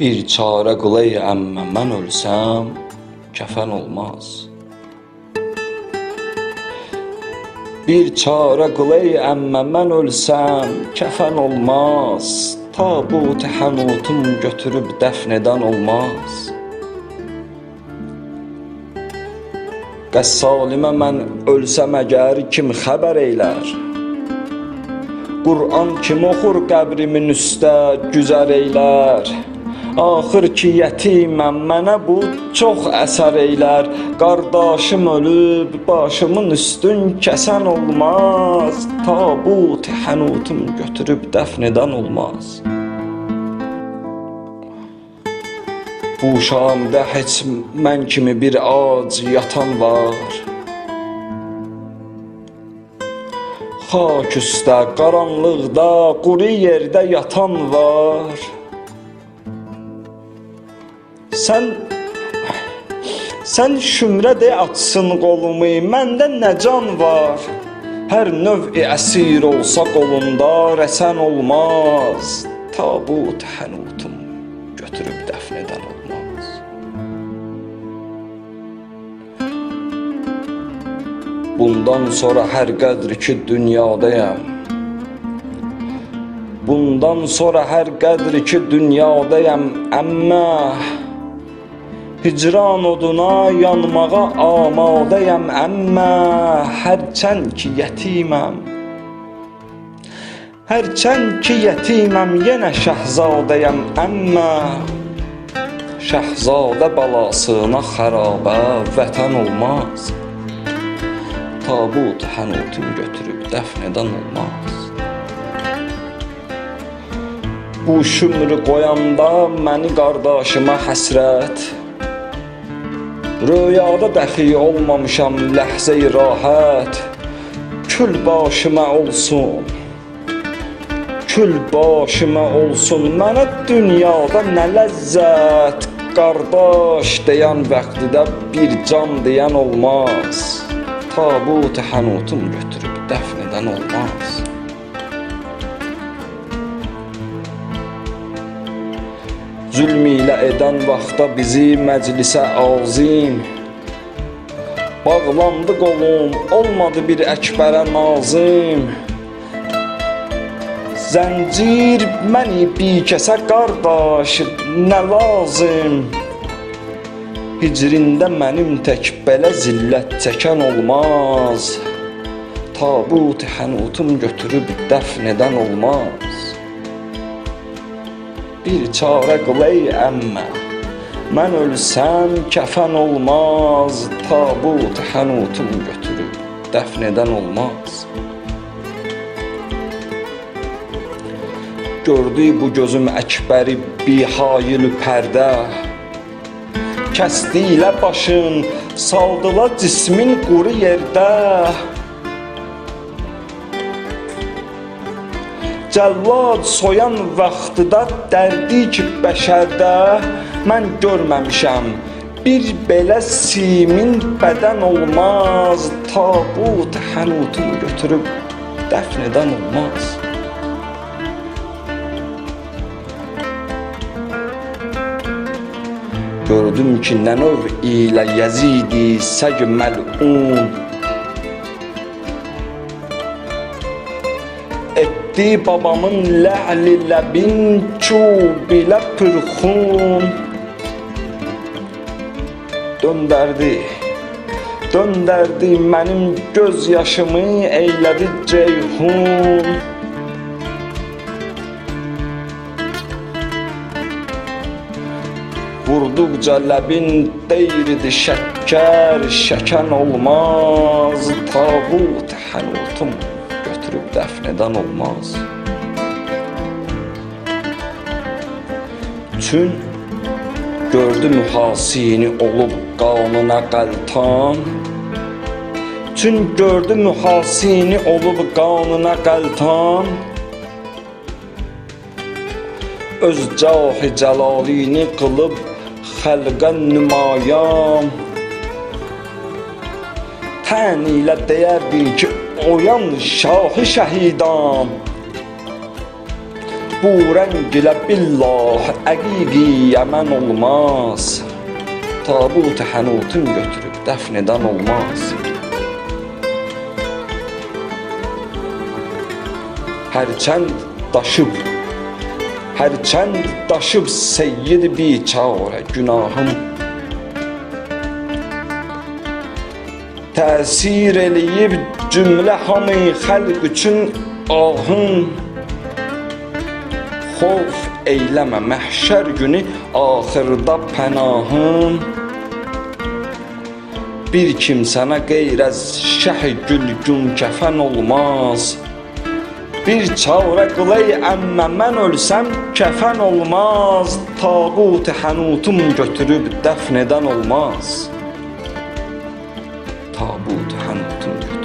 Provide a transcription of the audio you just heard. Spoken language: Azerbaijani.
Bir çare qıl ey əmmə, mən ölsəm kəfən olmaz. Bir çare qıl ey əmmə, mən ölsəm kəfən olmaz. Tabut hənutum götürüb dəfn edən olmaz. Qəssalimə mən ölsəm əgər kim xəbər eylər? Qur'an kim oxur qəbrimin üstə güzər eylər? Axır ki yetiməm, mənə bu çox əsər eylər. Qardaşım ölüb, başımın üstün kəsən olmaz. Tabut hənutum götürüb dəfn edən olmaz. Bu şamda heç mən kimi bir ac yatan var. Xak üstə, qaranlıqda, quru yerdə yatan var. Sən şümrə de açsın qolumu, məndə nə can var? Hər növ-i əsir olsa qolunda rəsən olmaz. Tabut hənutum götürüb dəfn edən olmaz. Bundan sonra hər qədr ki dünyadayam, bundan sonra hər qədr ki dünyadayam, əmmə hicran oduna yanmağa amadəyəm, əmmə hərçənd ki yetiməm, hərçənd ki yetiməm, yenə şəhzadəyəm, əmmə şəhzadə balasına xərabə vətən olmaz. Tabut hənutum götürüb dəfn edən olmaz. Bu şümrü qoyanda məni qardaşıma həsrət, rüyada dəxi olmamışam ləhzə-i rahət. Kül başıma olsun, kül başıma olsun, mənə dünyada nə ləzzət. Qardaş deyən vaxtida bir can deyən olmaz. Tabut hənutum götürüb dəfn edən olmaz. Zülm ilə edən vaxtda bizi məclisə azim, bağlandı qolum, olmadı bir əkbərə nazim. Zəncir məni bikəsə qardaş nə lazım? Hicrində mənim tək belə zillət çəkən olmaz. Tabut hənutum götürüb dəfn edən olmaz. Bir çare qıl ey əmmə, mən ölsəm kəfən olmaz. Tabut hənutum götürüb dəfn edən olmaz. Gördü bu gözüm əkbəri bihayil pərdə, kəsdi ilə başın, saldılar cismin quru yerdə. Cəllad soyan vaxtıda dərdi ki bəşərdə, mən görməmişəm bir belə simin bədən olmaz. Tabut hənutum götürüb dəfn edən olmaz. Gördüm ki nə növ ilə Yezidi səg məl'un etdi babamın ləhli ləbin çub ilə pürxun. Döndərdi mənim göz yaşımı eylədi ceyhun. Vurduqca ləbin deyirdi şəkkər, şəkən olmaz. Tabut hənutum götürüb dəfn edən olmaz. Çün gördü mühasini olub qanuna qəltan. Çün gördü mühasini olub qanuna qəltan. Öz cah-ı cəlalini qılıb xəlqə nümayan. Tən ilə deyərdi ki oyan şahı şəhidan. bu rəng ilə billah əqiqi əmən olmaz. Tabut-u hənutun götürüb dəfn edən olmaz. Hərçənd daşıb seyyid biçarə günahım, təsir eləyib cümlə hamı xəlq üçün ahım. Xof eyləmə məhşər günü axırda pənahım. Bir kimsənə qeyr əz şəh gülgün kəfən olmaz. Bir çarə qılay əmmə mən ölsəm kəfən olmaz. Tağut-u hənutum götürüb dəfn edən olmaz. Tabut-u hənutum götürüb